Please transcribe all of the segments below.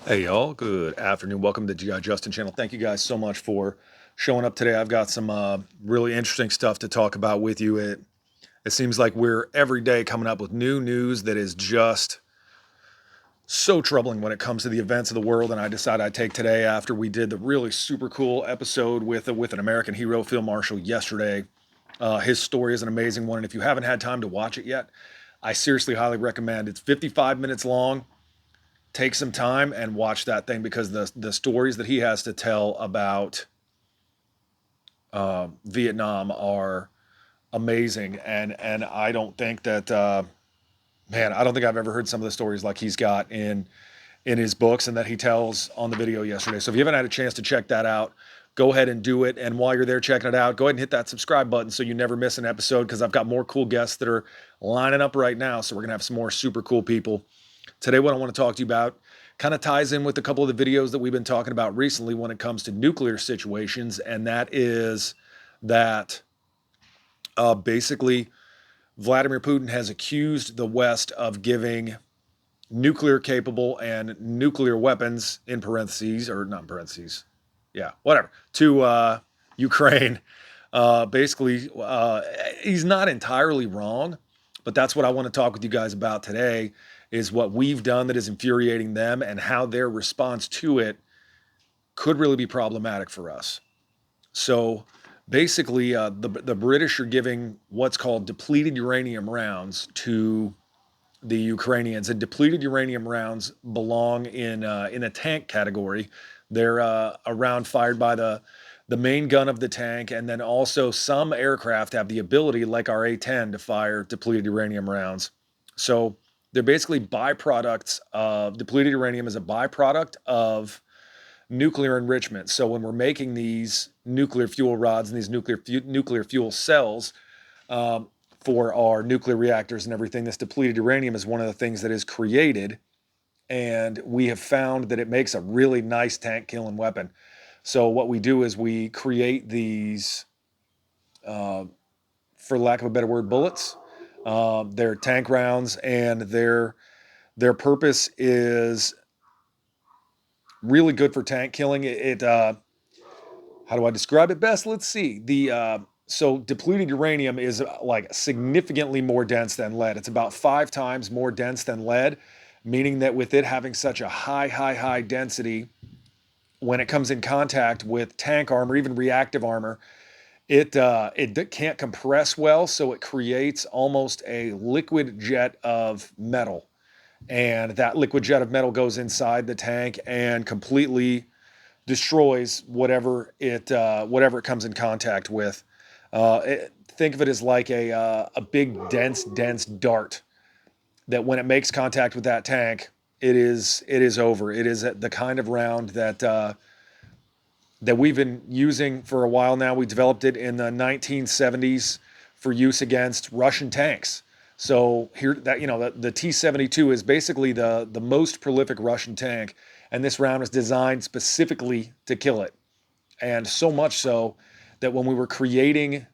Hey y'all, good afternoon. Welcome to the GI Justin channel. Thank you guys so much for showing up today. I've got some really interesting stuff to talk about with you. It seems like we're every day coming up with new news that is just so troubling when it comes to the events of the world. And I decided I'd take today after we did the really super cool episode with an American hero, Field Marshal, yesterday. His story is an amazing one, and if you haven't had time to watch it yet, I seriously highly recommend. It's 55 minutes long. Take some time and watch that thing because the stories that he has to tell about Vietnam are amazing, and I don't think that man, I don't think I've ever heard some of the stories like he's got in his books and that he tells on the video yesterday. So if you haven't had a chance to check that out, go ahead and do it. And while you're there checking it out, go ahead and hit that subscribe button so you never miss an episode because I've got more cool guests that are lining up right now. So we're gonna have some more super cool people. Today, what I want to talk to you about kind of ties in with a couple of the videos that we've been talking about recently when it comes to nuclear situations, and that is that basically Vladimir Putin has accused the West of giving nuclear capable and nuclear weapons in parentheses, or not in parentheses, yeah, whatever, to Ukraine. He's not entirely wrong, but that's what I want to talk with you guys about today is what we've done that is infuriating them and how their response to it could really be problematic for us. So basically, the British are giving what's called depleted uranium rounds to the Ukrainians, and depleted uranium rounds belong in a tank category. They're a round fired by the main gun of the tank, and then also some aircraft have the ability, like our A-10, to fire depleted uranium rounds. So they're basically byproducts of depleted uranium is a byproduct of nuclear enrichment. So when we're making these nuclear fuel rods and these nuclear fuel cells, um, for our nuclear reactors and everything, this depleted uranium is one of the things that is created. And we have found that it makes a really nice tank killing weapon. So, what we do is we create these, uh, for lack of a better word, bullets. They're tank rounds, and their purpose is really good for tank killing. How do I describe it best? Let's see. So depleted uranium is like significantly more dense than lead. It's about 5 times more dense than lead, meaning that with it having such a high density, when it comes in contact with tank armor, even reactive armor, it can't compress well, so it creates almost a liquid jet of metal, and that liquid jet of metal goes inside the tank and completely destroys whatever it comes in contact with. Think of it as like a big dense dart that when it makes contact with that tank, it is over. It is the kind of round that we've been using for a while now. We developed it in the 1970s for use against Russian tanks. So here, that the T-72 is basically the most prolific Russian tank, and this round is designed specifically to kill it. And so much so that when we were creating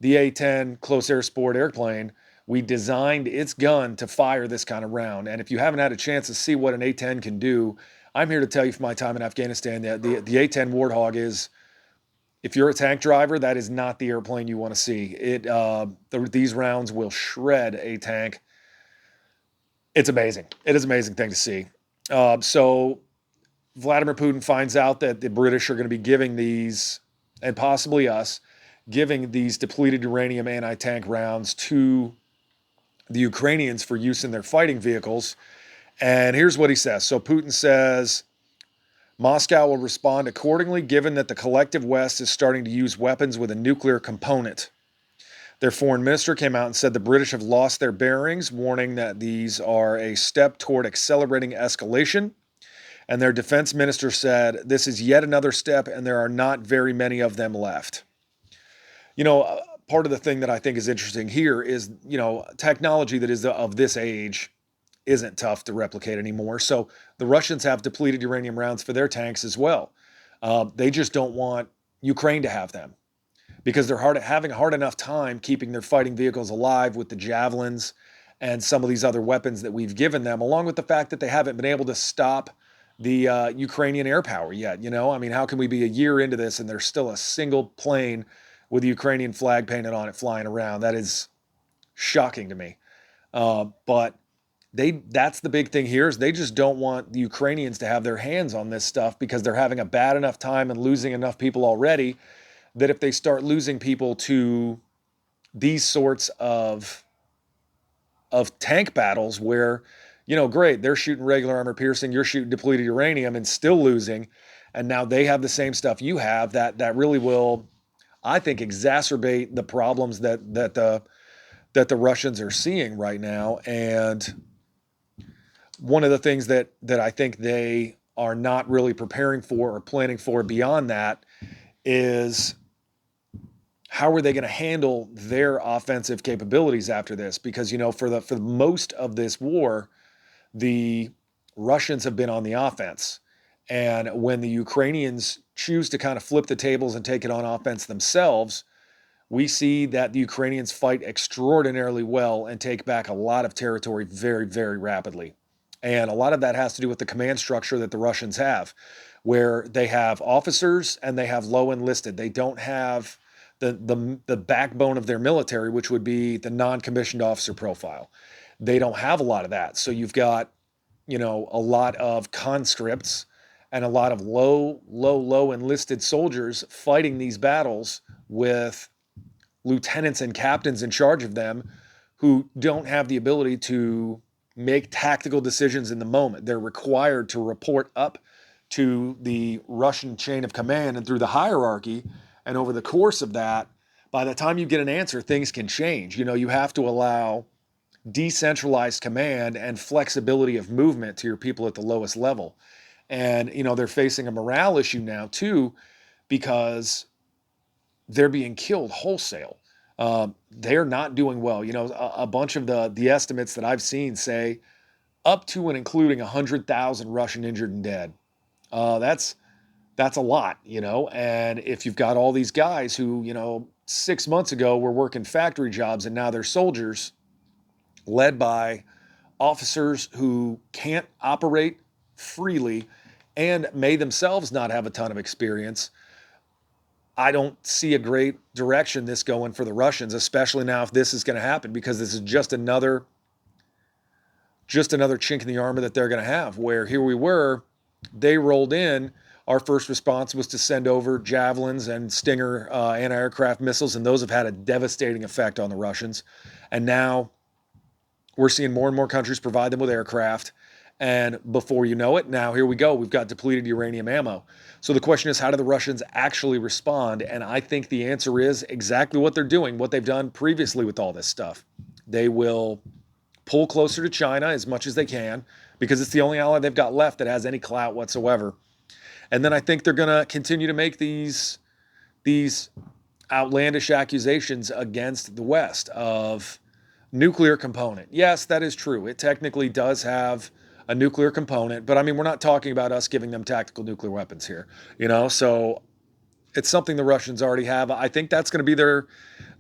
the A-10 close air sport airplane, we designed its gun to fire this kind of round. And if you haven't had a chance to see what an A-10 can do, I'm here to tell you from my time in Afghanistan that the A-10 Warthog is, if you're a tank driver, that is not the airplane you want to see. These rounds will shred a tank. It's amazing. It is an amazing thing to see. So Vladimir Putin finds out that the British are going to be giving these, and possibly us, giving these depleted uranium anti-tank rounds to the Ukrainians for use in their fighting vehicles. And here's what he says. So Putin says, Moscow will respond accordingly, given that the collective West is starting to use weapons with a nuclear component. Their foreign minister came out and said the British have lost their bearings, warning that these are a step toward accelerating escalation. And their defense minister said, this is yet another step, and there are not very many of them left. Part of the thing that I think is interesting here is, technology that is of this age isn't tough to replicate anymore. So the Russians have depleted uranium rounds for their tanks as well. They just don't want Ukraine to have them because they're having a hard enough time keeping their fighting vehicles alive with the javelins and some of these other weapons that we've given them, along with the fact that they haven't been able to stop the Ukrainian air power yet. I mean, how can we be a year into this and there's still a single plane with the Ukrainian flag painted on it flying around? That is shocking to me. But that's the big thing here is they just don't want the Ukrainians to have their hands on this stuff because they're having a bad enough time and losing enough people already that if they start losing people to these sorts of tank battles where, great, they're shooting regular armor piercing, you're shooting depleted uranium and still losing, and now they have the same stuff you have, that really will, I think, exacerbate the problems that the Russians are seeing right now. And one of the things that I think they are not really preparing for or planning for beyond that is how are they going to handle their offensive capabilities after this? Because for the most of this war, the Russians have been on the offense, and when the Ukrainians choose to kind of flip the tables and take it on offense themselves, we see that the Ukrainians fight extraordinarily well and take back a lot of territory very, very rapidly. And a lot of that has to do with the command structure that the Russians have, where they have officers and they have low enlisted. They don't have the backbone of their military, which would be the non-commissioned officer profile. They don't have a lot of that. So you've got, a lot of conscripts and a lot of low enlisted soldiers fighting these battles with lieutenants and captains in charge of them who don't have the ability to make tactical decisions in the moment. They're required to report up to the Russian chain of command and through the hierarchy. And over the course of that, by the time you get an answer, things can change. You have to allow decentralized command and flexibility of movement to your people at the lowest level. And, they're facing a morale issue now, too, because they're being killed wholesale. They're not doing well. A bunch of the estimates that I've seen say up to and including 100,000 Russian injured and dead. That's a lot, And if you've got all these guys who, 6 months ago were working factory jobs and now they're soldiers, led by officers who can't operate freely and may themselves not have a ton of experience, I don't see a great direction this going for the Russians, especially now if this is going to happen, because this is just another chink in the armor that they're going to have, where here we were, they rolled in. Our first response was to send over Javelins and Stinger anti-aircraft missiles, and those have had a devastating effect on the Russians. And now we're seeing more and more countries provide them with aircraft. And before you know it, now here we go. We've got depleted uranium ammo. So the question is, how do the Russians actually respond? And I think the answer is exactly what they're doing, what they've done previously with all this stuff. They will pull closer to China as much as they can because it's the only ally they've got left that has any clout whatsoever. And then I think they're going to continue to make these outlandish accusations against the West of nuclear component. Yes, that is true. It technically does have a nuclear component, but I mean, we're not talking about us giving them tactical nuclear weapons here, So it's something the Russians already have. I think that's going to be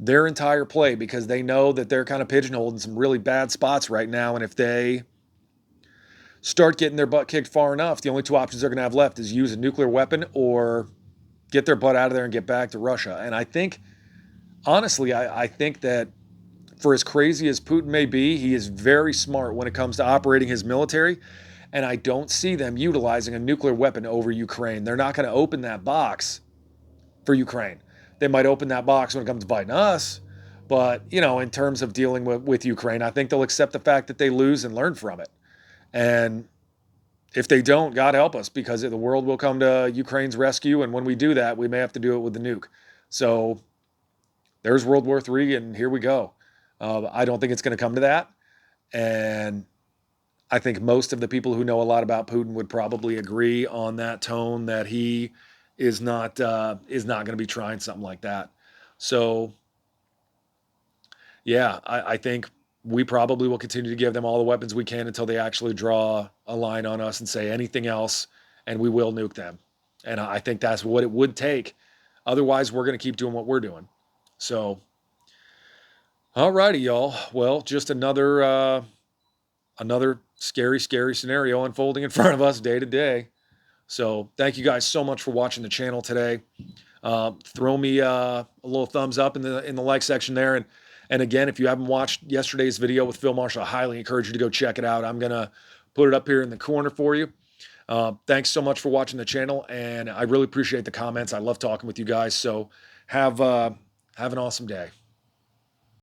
their entire play because they know that they're kind of pigeonholed in some really bad spots right now, and if they start getting their butt kicked far enough, the only two options they're going to have left is use a nuclear weapon or get their butt out of there and get back to Russia. And I think, honestly, I think that for as crazy as Putin may be, he is very smart when it comes to operating his military. And I don't see them utilizing a nuclear weapon over Ukraine. They're not going to open that box for Ukraine. They might open that box when it comes to biting us. But, in terms of dealing with Ukraine, I think they'll accept the fact that they lose and learn from it. And if they don't, God help us, because the world will come to Ukraine's rescue. And when we do that, we may have to do it with the nuke. So there's World War III, and here we go. I don't think it's going to come to that. And I think most of the people who know a lot about Putin would probably agree on that tone that he is not going to be trying something like that. So, yeah, I think we probably will continue to give them all the weapons we can until they actually draw a line on us and say anything else, and we will nuke them. And I think that's what it would take. Otherwise, we're going to keep doing what we're doing. So, all righty, y'all. Well, just another scary, scary scenario unfolding in front of us day to day. So thank you guys so much for watching the channel today. Throw me a little thumbs up in the like section there. And again, if you haven't watched yesterday's video with Phil Marshall, I highly encourage you to go check it out. I'm gonna put it up here in the corner for you. Thanks so much for watching the channel, and I really appreciate the comments. I love talking with you guys. So have an awesome day.